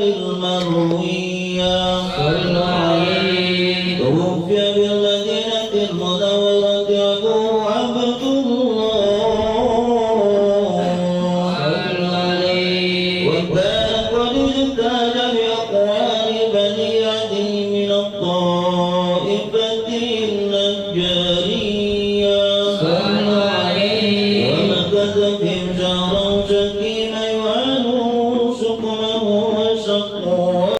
المروية توفي بالمدينة المنورة أبو عبد الله وكان قد اجتهد بأقوال بني عدي من الطائفة النجارية ومكث فيهم شهرا شكيم يعانه سقمه وشقه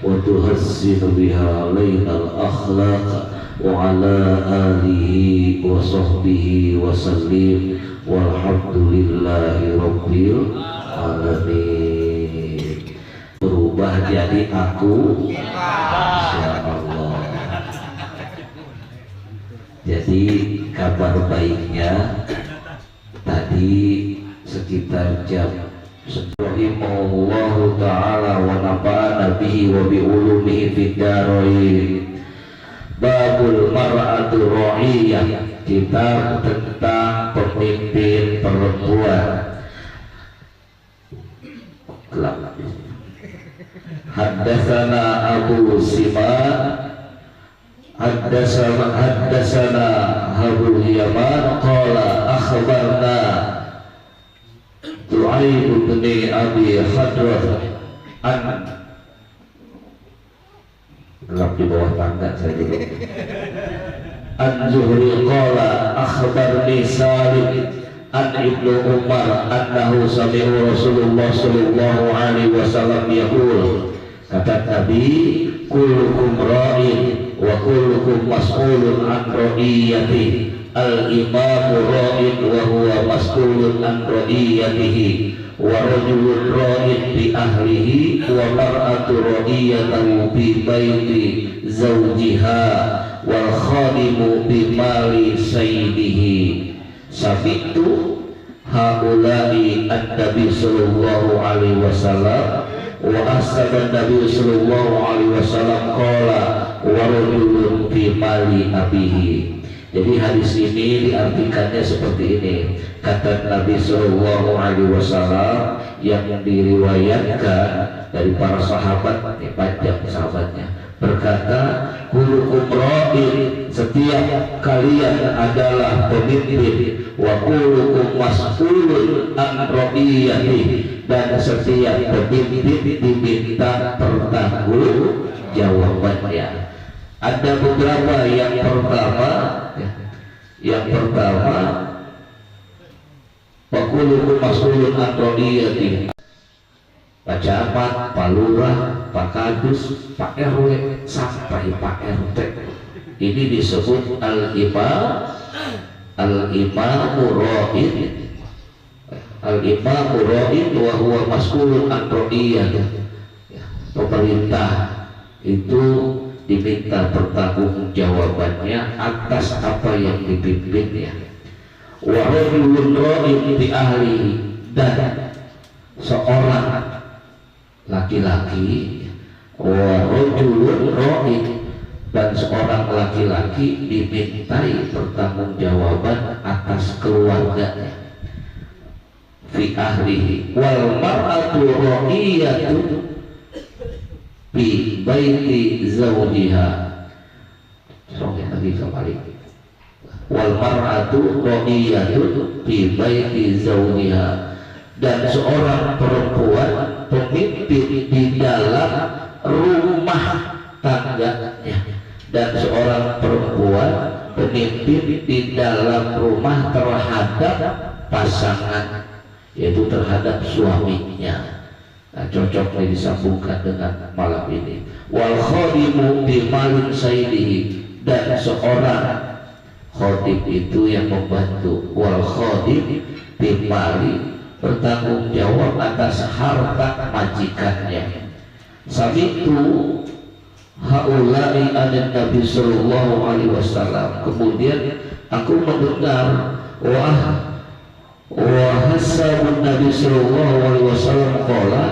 وتحسن بها علينا الأخلاق وعلى آله وصحبه وسلم والحمد لله rabbil alamin. Berubah jadi aku, insyaallah. Jadi kabar baiknya tadi sekitar jam Rahimahullahu ta'ala wa nafa'ana bihi wa bi ulumihi fid dharain. Babul mar'atu ra'iyah, kitab tentang pemimpin perempuan. Haddatsana Abu Sima haddatsana Abu Yaman qala akhbarna Tu'aib bin Abi Hadrah gelap di bawah tangga saya dulu. An-Zuhri qala akhbarni Salim an Ibnu Umar annahu sami'a Rasulullah sallallahu alaihi wasallam yaqul, kata Nabi, kullukum ra'in wa kullukum mas'ulun an ra'iyatihi. Al-imamu ra'in wa huwa mas'ulun an ra'iyatihi wa rajulun ra'in bi ahlihi wa mar'atu ra'iyatahu bi baiti zawjiha wal khadimu bi mali sayyidihi. Sabitu haula'i an-nabi sallallahu alaihi wasallam wa asaba nabi sallallahu alaihi wasallam qala wa rajulun bi mali abihi. Jadi hadis ini diartikannya seperti ini. Kata Nabi Shallallahu Alaihi Wasallam yang diriwayatkan dari para sahabat, banyak sahabatnya, berkata, kullukum ra'in, setiap kalian adalah pemimpin, wa kullukum mas'ulun an ra'iyatihi, dan setiap pemimpin diminta pertanggungjawabannya. Ada beberapa. Yang pertama Pakulukum mas'ulun an ra'iyatihi, Pak Camat, Pak Lurah, Pak Kadus, Pak RW, sampai Pak RT. Ini disebut al-imamu ra'in. Al-imamu ra'in wa huwa mas'ulun an ra'iyatihi. Pemerintah itu diminta pertanggungjawabannya atas apa yang dipimpinnya. Wa rajulun ra'in bi ahlihi, dan seorang laki-laki, wa rajulun ra'in, dan seorang laki-laki dimintai pertanggungjawaban atas keluarganya fi ahlihi wal mar'atu ra'iyatu fi baiti zawjiha. Soalnya lagi kembali wal mar'atu ra'iyatu fi baiti zawjiha, dan seorang perempuan pemimpin di dalam rumah tangganya, dan seorang perempuan pemimpin di dalam rumah terhadap pasangan, yaitu terhadap suaminya. Nah, cocok disambungkan dengan malam ini. Wal khadimu bi malin sayyidihi, dan seorang khadim itu yang membantu. Wal khadim bi mali, bertanggung jawab atas harta majikannya. Sabitu haula'i anin Nabi sallallahu alaihi wasallam, kemudian aku mendengar hasabun Nabi sallallahu alaihi wasallam qala,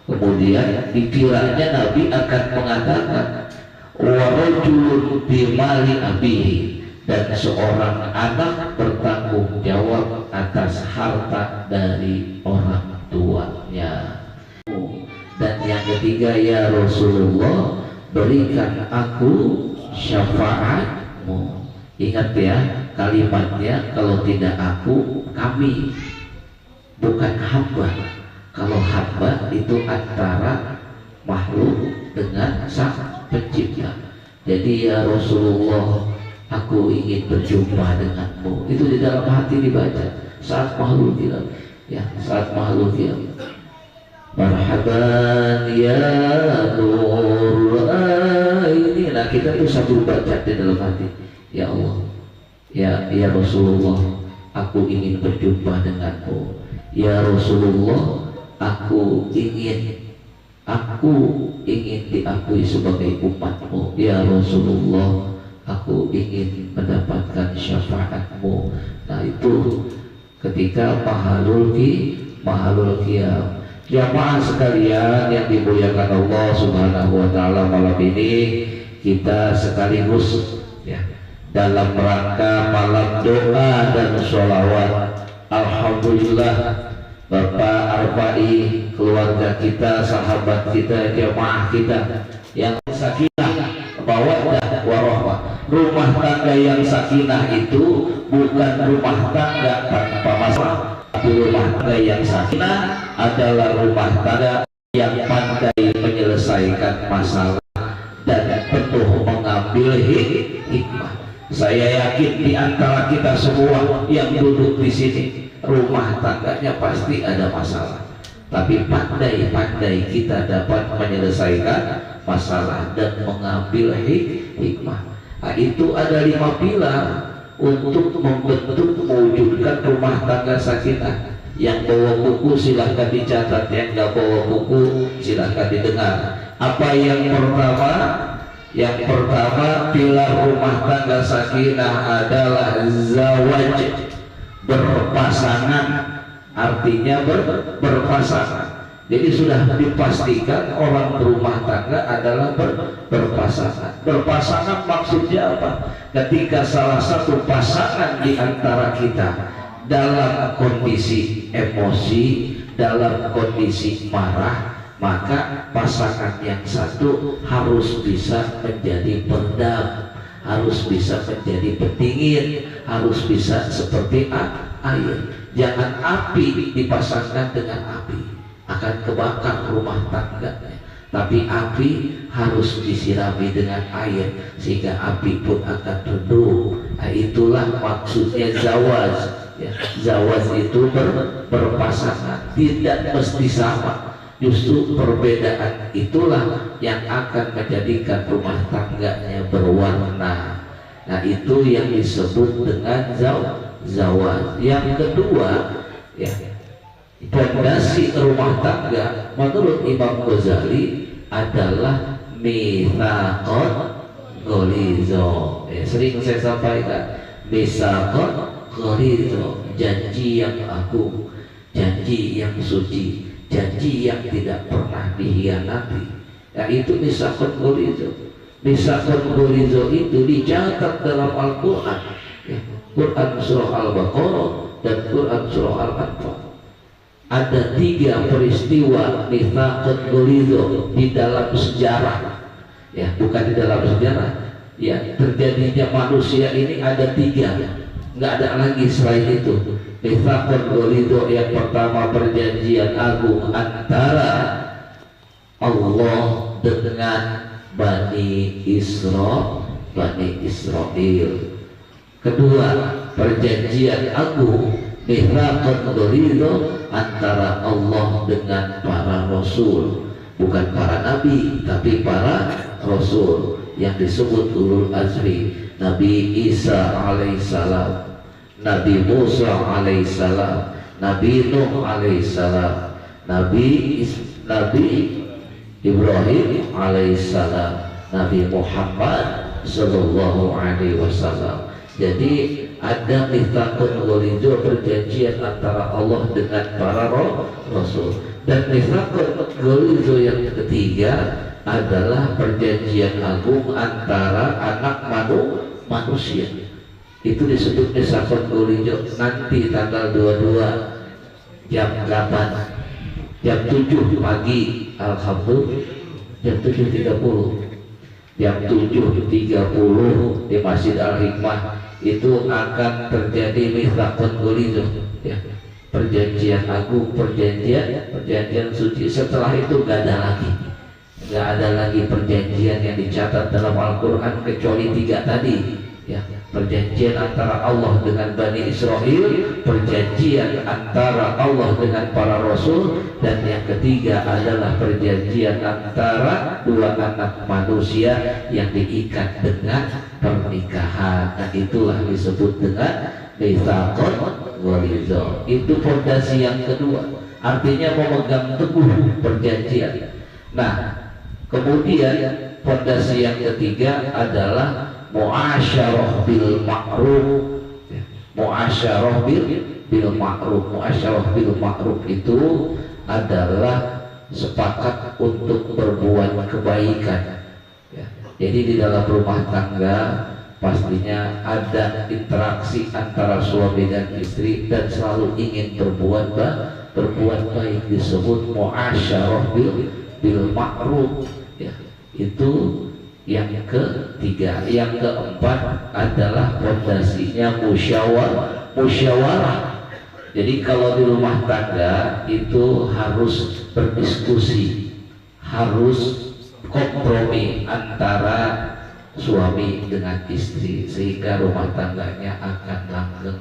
kemudian dikiranya Nabi akan mengatakan wa rajulun bi mali abihi, dan seorang anak bertanggung jawab atas harta dari orang tuanya. Dan yang ketiga, ya Rasulullah, berikan aku syafaatmu. Ingat ya kalimatnya, kalau tidak aku, kami, bukan hamba. Kalau hamba itu antara makhluk dengan sang pencipta. Jadi ya Rasulullah, aku ingin berjumpa denganmu. Itu di dalam hati dibaca saat makhluk bilang, ya, saat makhluk bilang marhaban ya nur ini. Nah, kita tuh sambil baca di dalam hati, ya Allah, ya Rasulullah, aku ingin berjumpa denganmu. Ya Rasulullah, aku ingin diakui sebagai umatmu. Ya Rasulullah, aku ingin mendapatkan syafaatmu. Nah, itu ketika mahalul qiyam. Jamaah sekalian yang dimuliakan Allah Subhanahu wa taala, malam ini kita sekaligus ya dalam rangka malam doa dan sholawat. Alhamdulillah, Bapak Arba'i, keluarga kita, sahabat kita, jamaah kita yang sakinah mawaddah warahmah. Rumah tangga yang sakinah itu bukan rumah tangga tanpa masalah. Rumah tangga yang sakinah adalah rumah tangga yang pandai menyelesaikan masalah dan penuh mengambil hikmah. Saya yakin di antara kita semua yang duduk di sini, rumah tangganya pasti ada masalah, tapi pandai-pandai kita dapat menyelesaikan masalah dan mengambil hikmah. Nah, itu ada 5 pilar untuk membentuk, mewujudkan rumah tangga sakinah. Yang bawa buku silahkan dicatat, yang nggak bawa buku silahkan didengar. Apa yang pertama? Yang pertama, pilar rumah tangga sakinah adalah zawaj, berpasangan. Artinya berpasangan. Jadi sudah dipastikan orang berumah tangga adalah berpasangan. Berpasangan maksudnya apa? Ketika salah satu pasangan di antara kita dalam kondisi emosi, dalam kondisi marah, maka pasangan yang satu harus bisa menjadi peredam, harus bisa menjadi pendingin, harus bisa seperti air. Jangan api dipasangkan dengan api, akan kebakar rumah tangganya. Tapi api harus disirami dengan air sehingga api pun akan redup. Nah, itulah maksudnya zawaj. Ya, zawaj itu berpasangan, tidak mesti sama. Justru perbedaan itulah yang akan menjadikan rumah tangganya berwarna. Nah, itu yang disebut dengan zawaj. Yang kedua, ya, fondasi rumah tangga menurut Imam Ghazali adalah mitsaqon ghalizo. Ya, sering saya sampaikan, mitsaqon ghalizo, janji yang agung, janji yang suci, janji yang tidak pernah dikhianati. Ya, itu mitsaqon ghalizo. Misakon golizo itu dicatat dalam Al-Quran, ya. Quran surah Al-Baqarah dan Quran surah Al-Anfal. Ada 3 peristiwa misakon golizo di dalam sejarah, ya, bukan di dalam sejarah, ya, terjadinya manusia ini ada 3, nggak ada lagi selain itu. Misakon golizo yang pertama perjanjian agung antara Allah dengan Bani Israel. Kedua, perjanjian agung mitsaqun ghalidha antara Allah dengan para rasul, bukan para nabi tapi para rasul yang disebut ulul azmi. Nabi Isa alaihissalam, Nabi Musa alaihissalam, Nabi Nuh alaihissalam, Nabi Ibrahim alaihissalam, Nabi Muhammad sallallahu alaihi wasallam. Jadi ada mitsaqun ghalidha, perjanjian antara Allah dengan para rasul. Dan mitsaqun ghalidha yang ketiga adalah perjanjian agung antara anak manusia. Itu disebut mitsaqun ghalidha. Nanti tanggal 22 jam 8, jam 7 pagi, alhamdulillah, jam 7.30, jam 7.30 di Masjid Al-Hikmah itu akan terjadi mitsaqun ghalidha, ya, perjanjian agung, perjanjian suci. Setelah itu nggak ada lagi perjanjian yang dicatat dalam Al-Quran kecuali 3 tadi, ya. Perjanjian antara Allah dengan Bani Israel, perjanjian antara Allah dengan para rasul, dan yang ketiga adalah perjanjian antara 2 anak manusia yang diikat dengan pernikahan. Nah, itulah disebut dengan mitsaqun ghalidha. Itu fondasi yang kedua, artinya memegang teguh perjanjian. Nah, kemudian fondasi yang ketiga adalah muasyarah bil ma'ruf. Muasyarah bil ma'ruf. Muasyarah bil ma'ruf itu adalah sepakat untuk berbuat kebaikan, ya. Jadi di dalam rumah tangga pastinya ada interaksi antara suami dan istri dan selalu ingin berbuat baik, disebut muasyarah bil ma'ruf, ya. Itu yang ketiga. Yang keempat adalah fondasinya musyawarah. Jadi kalau di rumah tangga itu harus berdiskusi, harus kompromi antara suami dengan istri sehingga rumah tangganya akan langgeng.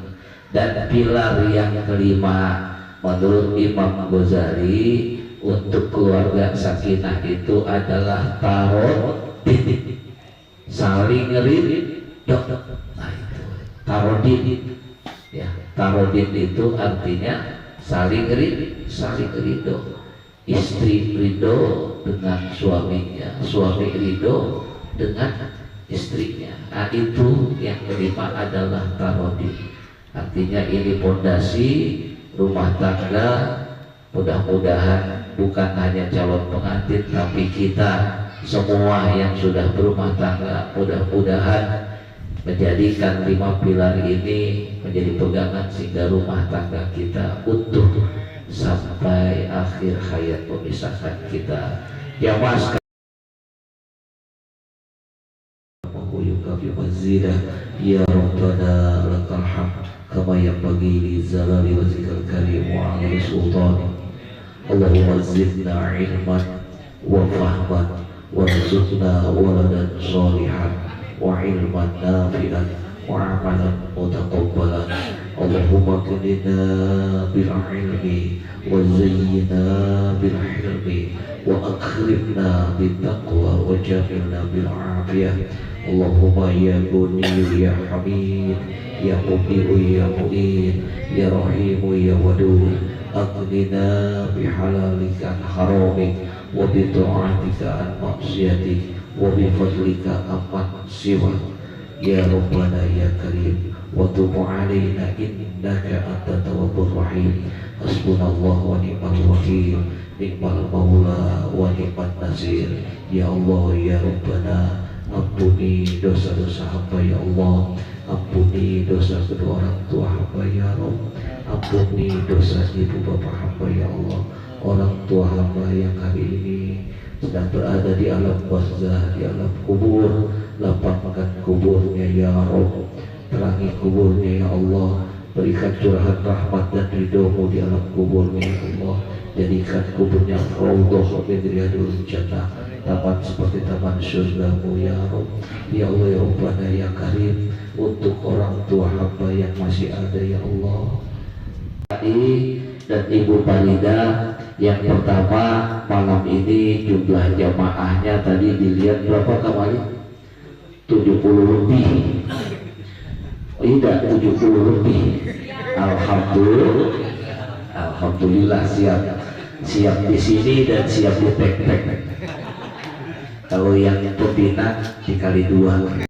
Dan pilar yang kelima menurut Imam Ghazali untuk keluarga sakinah itu adalah tarodid, saling ridho. Nah, itu tarodid, ya. Tarodid itu artinya saling ridho. Istri ridho dengan suaminya, suami ridho dengan istrinya. Nah, itu yang kelima adalah tarodid. Artinya ini fondasi rumah tangga. Mudah-mudahan bukan hanya calon pengantin tapi kita semua yang sudah berumah tangga mudah-mudahan menjadikan 5 pilar ini menjadi pegangan sehingga rumah tangga kita utuh sampai akhir hayat memisahkan kita. Ya mas ya Rabbana lakal hamd kama yanbaghi li zalali wajhikal karim wa 'ala sultani. Allahumma zidna ilman wa fahman warzuqna waladan sholihan wa ilman nafi'an wa amalan mutaqabbalan. Allahumma qinina bil ilmi wa zayyina bil hilmi wa akrimna bit taqwa wa jamilna bil afiyah. Allahumma ya Guni ya Hamid ya Mubi'u ya Mu'in ya Rahimu ya Wadud, aghnina bihalalika an haramik wa bi ta'atika an maksiatik wa bi fadlika amman siwak. Ya Rabbana ya Karim wa tub alaina innaka antat tawwabur rahim. Hasbunallah wa ni'mal wakil, ni'mal maula wa ni'man nasir. Ya Allah ya Rabbana Ampuni dosa-dosa hamba ya Allah. Ampuni dosa kedua orang tua hamba ya Rabb. Ampuni dosa ibu bapak hamba ya Allah. Orang tua hamba yang hari ini sedang berada di alam barzah, di alam kubur, lapangkan kuburnya ya Rabb. Terangi kuburnya ya Allah. Berikan curahan rahmat dan ridho-Mu di alam kuburnya ya Allah. Jadikan kuburnya raudhah min riyadil jannah, taman seperti taman surga-Mu ya Rabb. Ya Allah ya Rabbana ya Karim, untuk orang tua hamba yang masih ada ya Allah. Dan Ibu Farida yang pertama malam ini jumlah jamaahnya tadi dilihat berapa kemarin? 70 lebih. Tidak, 70 lebih. Alhamdulillah. Alhamdulillah siap di sini dan siap di tek-tek. Kalau yang pembina dikali 2.